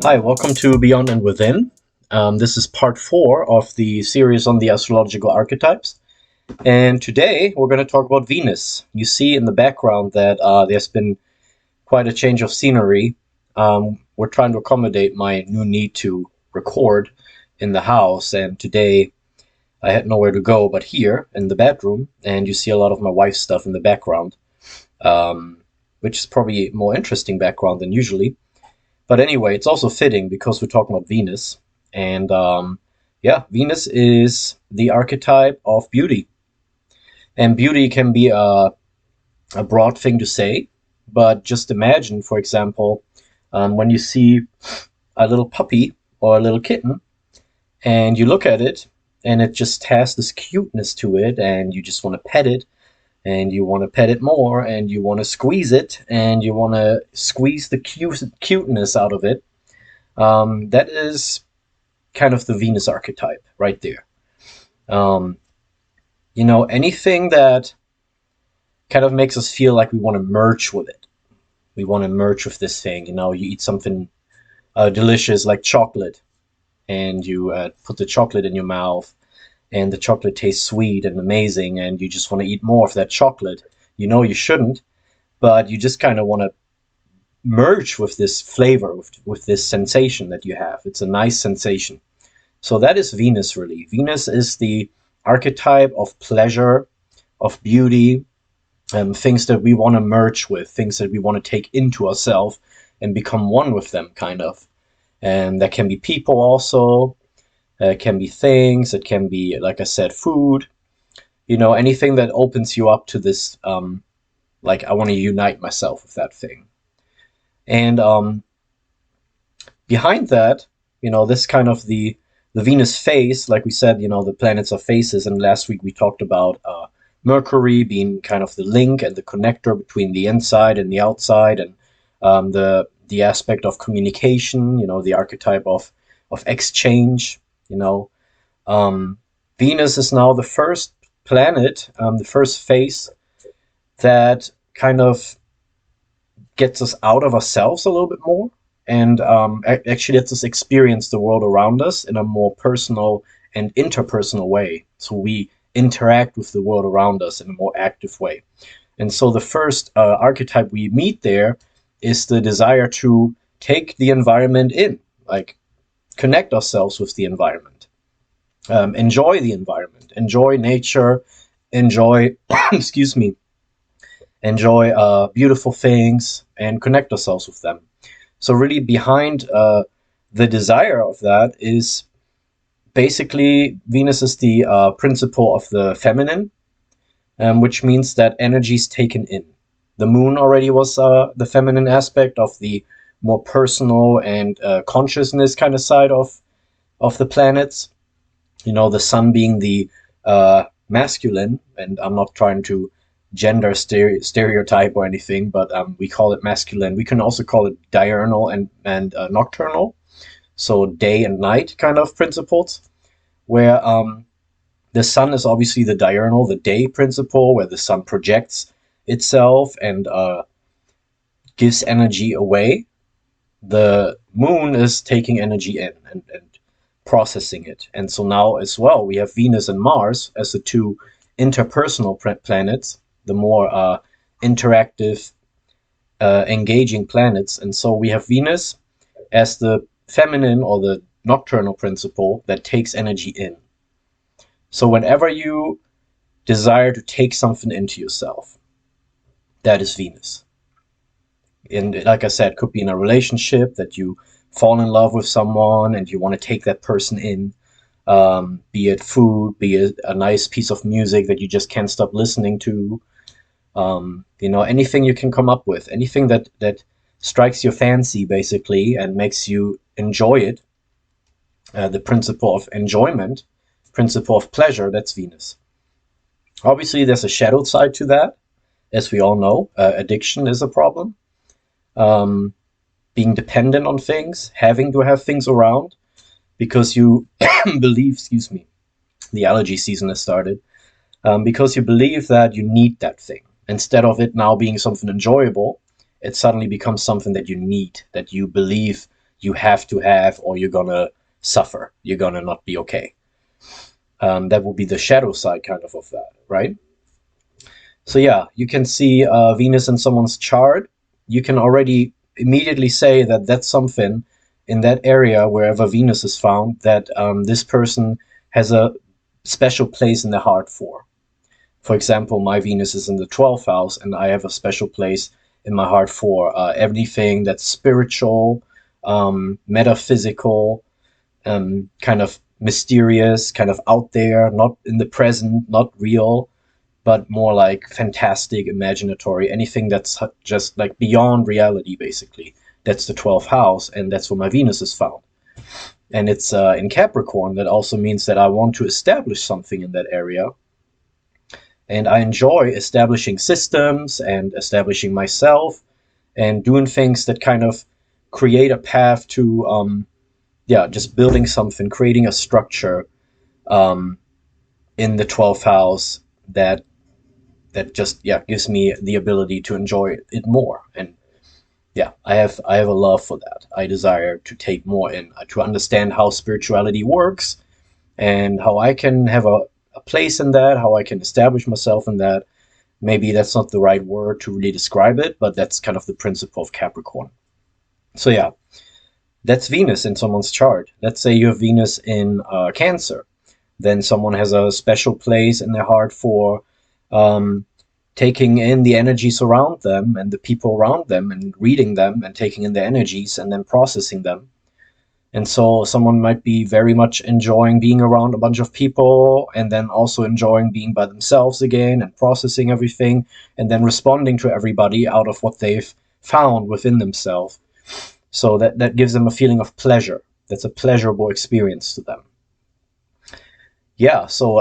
Hi, welcome to Beyond and Within. This is part 4 of the series on the astrological archetypes. And today we're going to talk about Venus. You see in the background that there's been quite a change of scenery. We're trying to accommodate my new need to record in the house. And today I had nowhere to go but here in the bedroom. And you see a lot of my wife's stuff in the background, which is probably a more interesting background than usually. But anyway, it's also fitting because we're talking about Venus. And yeah, Venus is the archetype of beauty. And beauty can be a broad thing to say, but just imagine, for example, when you see a little puppy or a little kitten and you look at it and it just has this cuteness to it and you just want to pet it and you want to pet it more and you want to squeeze it and you want to squeeze the cuteness out of it. That is kind of the Venus archetype right there. Um, anything that kind of makes us feel like we want to merge with it. We want to merge with this thing. You eat something delicious like chocolate, and you put the chocolate in your mouth, and the chocolate tastes sweet and amazing, and you just want to eat more of that chocolate. You know you shouldn't, but you just kind of want to merge with this flavor, with this sensation that you have. It's a nice sensation. So that is Venus, really. Venus is the archetype of pleasure, of beauty, things that we want to merge with, things that we want to take into ourselves and become one with them, kind of. And that can be people also, it can be things, it can be, like I said, food, anything that opens you up to this, like I want to unite myself with that thing. And behind that, this kind of the Venus phase, like we said, the planets are phases. And last week we talked about Mercury being kind of the link and the connector between the inside and the outside, and the aspect of communication, the archetype of exchange. You know, Venus is now the first planet, the first phase that kind of gets us out of ourselves a little bit more, and actually lets us experience the world around us in a more personal and interpersonal way. So we interact with the world around us in a more active way. And so the first archetype we meet there is the desire to take the environment in, like connect ourselves with the environment, enjoy the environment, enjoy nature, enjoy, excuse me, enjoy beautiful things and connect ourselves with them. So really behind the desire of that is basically Venus is the principle of the feminine, which means that energy is taken in. The moon already was the feminine aspect of the more personal and consciousness kind of side of the planets. The sun being the masculine, and I'm not trying to gender stereotype or anything, but we call it masculine. We can also call it diurnal and nocturnal, so day and night kind of principles, where the sun is obviously the diurnal, the day principle, where the sun projects itself and gives energy away. The moon is taking energy in and processing it. And so now as well, we have Venus and Mars as the two interpersonal planets, the more interactive, engaging planets. And so we have Venus as the feminine or the nocturnal principle that takes energy in. So whenever you desire to take something into yourself, that is Venus. And like I said, could be in a relationship that you fall in love with someone and you want to take that person in, be it food, be it a nice piece of music that you just can't stop listening to, anything you can come up with, anything that strikes your fancy basically and makes you enjoy it. The principle of enjoyment, principle of pleasure, that's Venus. Obviously, there's a shadow side to that, as we all know. Addiction is a problem. Being dependent on things, having to have things around because you believe, excuse me, the allergy season has started, because you believe that you need that thing. Instead of it now being something enjoyable, it suddenly becomes something that you need, that you believe you have to have, or you're gonna suffer. You're gonna not be okay. That will be the shadow side kind of that, right? So yeah, you can see Venus in someone's chart. You can already immediately say that that's something in that area wherever Venus is found that this person has a special place in the heart for. For example, my Venus is in the 12th house, and I have a special place in my heart for everything that's spiritual, metaphysical, kind of mysterious, kind of out there, not in the present, not real, but more like fantastic, imaginatory, anything that's just like beyond reality, basically. That's the 12th house, and that's where my Venus is found. And it's in Capricorn. That also means that I want to establish something in that area. And I enjoy establishing systems and establishing myself and doing things that kind of create a path to, just building something, creating a structure in the 12th house that just gives me the ability to enjoy it more. And I have a love for that. I desire to take more in, to understand how spirituality works and how I can have a place in that, how I can establish myself in that. Maybe that's not the right word to really describe it, but that's kind of the principle of Capricorn. So yeah, that's Venus in someone's chart. Let's say you have Venus in Cancer. Then someone has a special place in their heart for taking in the energies around them and the people around them and reading them and taking in the energies and then processing them. And so someone might be very much enjoying being around a bunch of people and then also enjoying being by themselves again and processing everything and then responding to everybody out of what they've found within themselves. So that gives them a feeling of pleasure. That's a pleasurable experience to them. Yeah, so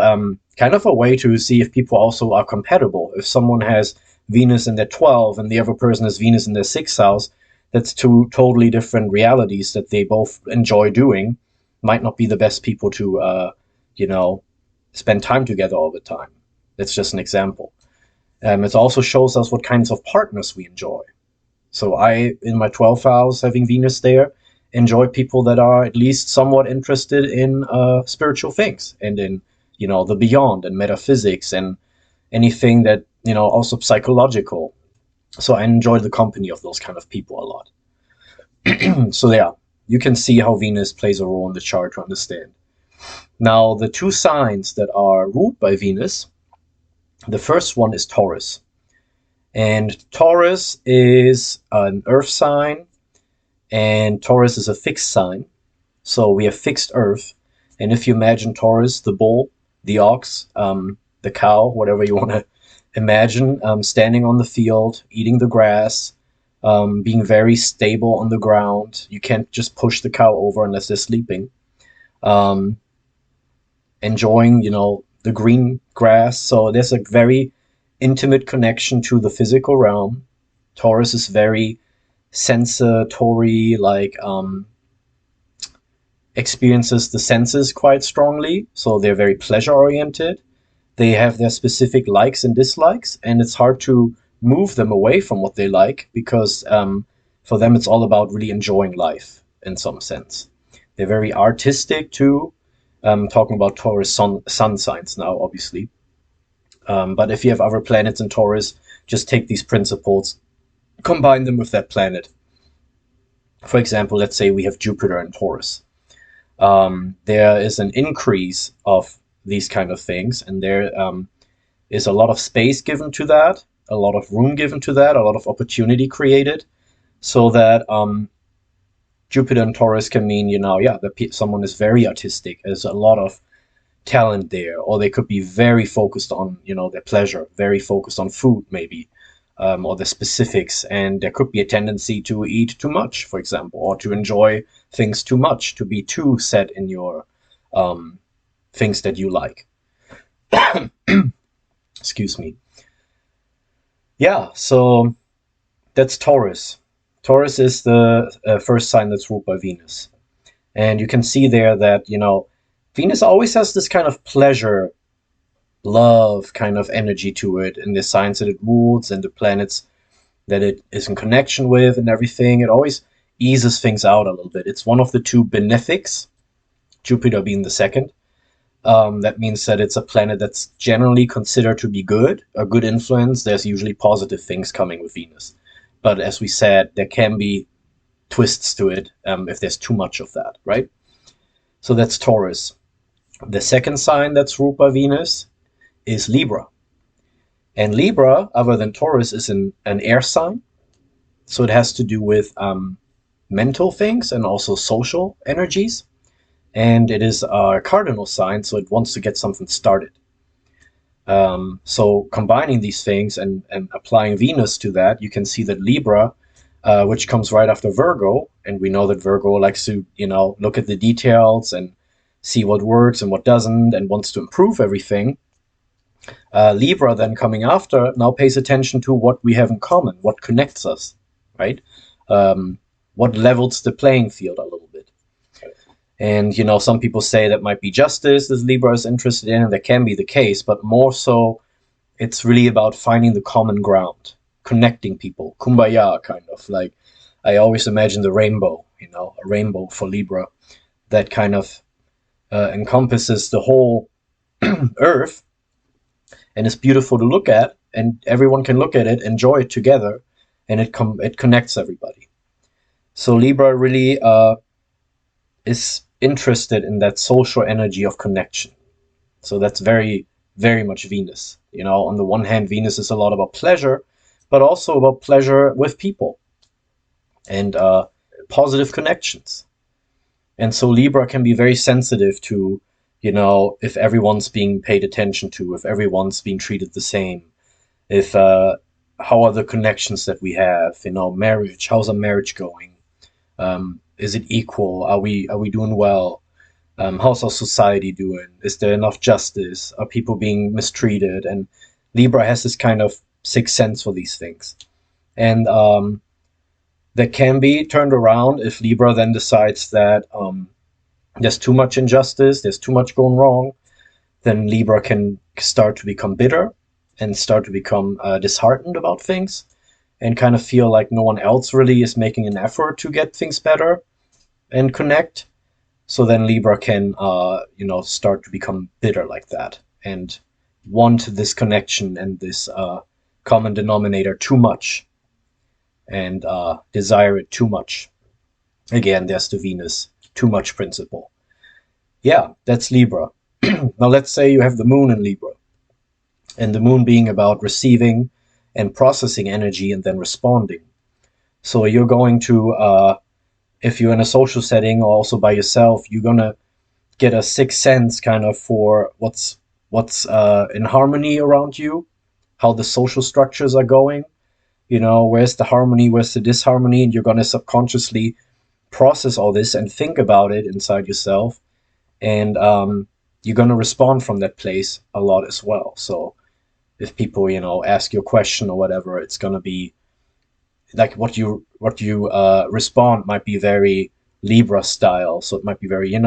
kind of a way to see if people also are compatible. If someone has Venus in their 12 and the other person has Venus in their 6th house, that's two totally different realities that they both enjoy doing. Might not be the best people to, spend time together all the time. That's just an example. It also shows us what kinds of partners we enjoy. So I, in my 12th house, having Venus there, enjoy people that are at least somewhat interested in spiritual things and in, the beyond and metaphysics and anything that, also psychological. So I enjoy the company of those kind of people a lot. So yeah, you can see how Venus plays a role in the chart to understand. Now, the two signs that are ruled by Venus, the first one is Taurus. And Taurus is an earth sign, and Taurus is a fixed sign. So we have fixed earth. And if you imagine Taurus, the bull, the ox, the cow, whatever you want to imagine, standing on the field, eating the grass, being very stable on the ground. You can't just push the cow over unless they're sleeping. Enjoying, the green grass. So there's a very intimate connection to the physical realm. Taurus is very sensatory, experiences the senses quite strongly. So they're very pleasure oriented. They have their specific likes and dislikes, and it's hard to move them away from what they like because for them it's all about really enjoying life in some sense. They're very artistic too. Talking about Taurus sun signs now, obviously. But if you have other planets in Taurus, just take these principles, combine them with that planet. For example, let's say we have Jupiter in Taurus. There is an increase of these kind of things, and there is a lot of space given to that, a lot of room given to that, a lot of opportunity created, so that Jupiter in Taurus can mean, that someone is very artistic. There's a lot of talent there, or they could be very focused on, their pleasure, very focused on food, maybe, or the specifics. And there could be a tendency to eat too much, for example, or to enjoy things too much, to be too set in your things that you like. Excuse me. Yeah, so that's Taurus. Taurus is the first sign that's ruled by Venus. And you can see there that, Venus always has this kind of pleasure, love kind of energy to it, and the signs that it rules and the planets that it is in connection with and everything. It always eases things out a little bit. It's one of the two benefics, Jupiter being the second. That means that it's a planet that's generally considered to be good, a good influence. There's usually positive things coming with Venus. But as we said, there can be twists to it if there's too much of that, right? So that's Taurus. The second sign that's ruled by Venus is Libra. And Libra, other than Taurus, is an air sign. So it has to do with mental things and also social energies. And it is a cardinal sign, so it wants to get something started. So combining these things and applying Venus to that, you can see that Libra, which comes right after Virgo, and we know that Virgo likes to, look at the details and see what works and what doesn't and wants to improve everything. Libra then coming after now pays attention to what we have in common, what connects us, right? What levels the playing field a little bit. And, some people say that might be justice that Libra is interested in, and that can be the case, but more so, it's really about finding the common ground, connecting people, kumbaya, kind of. Like, I always imagine the rainbow, a rainbow for Libra that kind of encompasses the whole earth, and it's beautiful to look at, and everyone can look at it, enjoy it together, and it connects everybody. So Libra really is interested in that social energy of connection. So that's very, very much Venus. On the one hand, Venus is a lot about pleasure, but also about pleasure with people and positive connections. And so Libra can be very sensitive to, if everyone's being paid attention to, if everyone's being treated the same, if how are the connections that we have, marriage, how's a marriage going? Is it equal? Are we doing well? How's our society doing? Is there enough justice? Are people being mistreated? And Libra has this kind of sixth sense for these things. And that can be turned around if Libra then decides that there's too much injustice, there's too much going wrong. Then Libra can start to become bitter and start to become disheartened about things and kind of feel like no one else really is making an effort to get things better and connect. So then Libra can, start to become bitter like that and want this connection and this common denominator too much and desire it too much. Again, there's the Venus too much principle. Yeah, that's Libra. Now let's say you have the moon in Libra, and the moon being about receiving and processing energy and then responding. So you're going to, if you're in a social setting or also by yourself, you're going to get a sixth sense kind of for what's in harmony around you, how the social structures are going, where's the harmony, where's the disharmony, and you're going to subconsciously process all this and think about it inside yourself, and you're going to respond from that place a lot as well. So if people, ask you a question or whatever, it's going to be like what you respond might be very Libra style. So it might be very,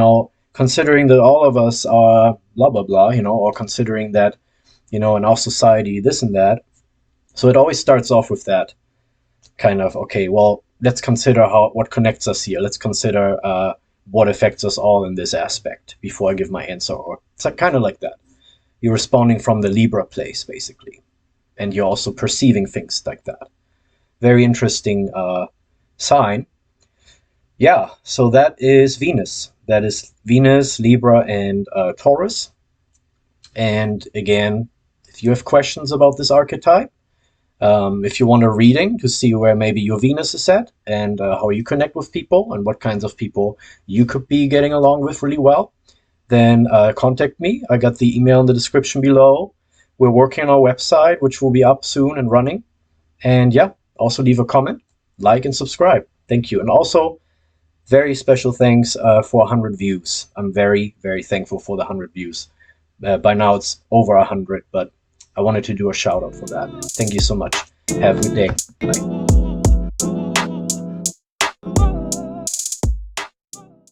considering that all of us are blah, blah, blah, or considering that, in our society, this and that. So it always starts off with that kind of, okay, well, let's consider what connects us here. Let's consider what affects us all in this aspect before I give my answer. Or it's kind of like that. You're responding from the Libra place, basically. And you're also perceiving things like that. Very interesting sign. Yeah, so that is Venus. That is Venus, Libra, and Taurus. And again, if you have questions about this archetype, if you want a reading to see where maybe your Venus is at and how you connect with people and what kinds of people you could be getting along with really well, then contact me. I got the email in the description below. We're working on our website, which will be up soon and running. And yeah, also leave a comment, like, and subscribe. Thank you. And also, very special thanks for 100 views. I'm very, very thankful for the 100 views. By now it's over 100, but I wanted to do a shout out for that. Thank you so much. Have a good day. Bye.